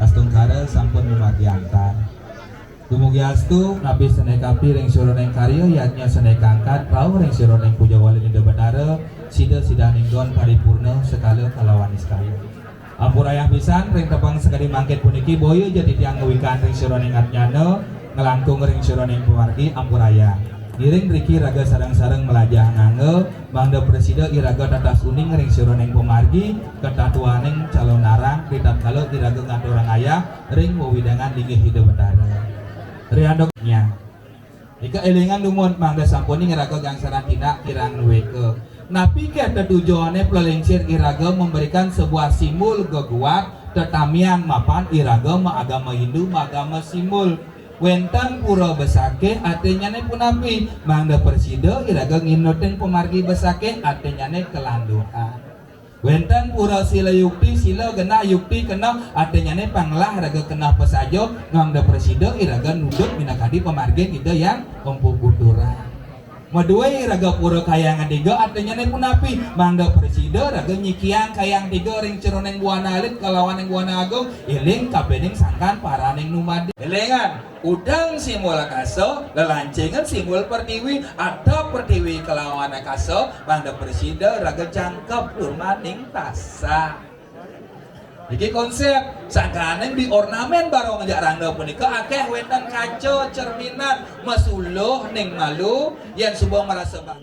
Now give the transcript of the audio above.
Astungkara sampun mimadiantan. Dumugiastu nabi senekapi ring suroneng karya yatnya senekangkat rau ring suroneng puja wali nida benara sida sidaninggon paripurna sekala kalawanis kaya. Ampurayah pisan ring tepang sekali mangket puniki boyo jadi tiang ngewikan ring suroneng atnyana ngelangkung ring suroneng pemargi ampurayah. Giring riki raga sarang-sarang melajah ngangge bangda presida iraga tatas uning ring suroneng pemargi ketatuaneng calon narang ritat kalau iraga ngaturang ayah ring wawidangan linggih hidup betara riandoknya ika elingan lumon mangda sampuni iraga gangsaran tidak kirang nuweke napi kita tujuannya pelelingsir iraga memberikan sebuah simbol geguat tetamian mapan iraga ma agama Hindu ma agama simbol wenten pura besake artinya ne punapi mangda persida iraga nginoten pemargi besake artinya ne kelanduan wenten pura sila yukti sila kena yukti kena artinya ne panglah raga kena pesajo mangda persida iraga nudut minakadi pemargi kita yang empu kuturan Maduai raga pura kayangan tiga artinya nih punapi mangga presida raga nyikiang kayang tiga ring ceroneng buana alit kalawan yang buana agung iling kabening sangkan paraning numadi ilingan udang simul kaso lelancengan simul pertiwi atau pertiwi kelawan kaso mangga presida raga cangkep lumaning tasa. Iki konsep sangkaneng di ornamen barong ngajak rangda punika akeh wetan kaco cerminan masuluh ning malu yang subang merasa bang.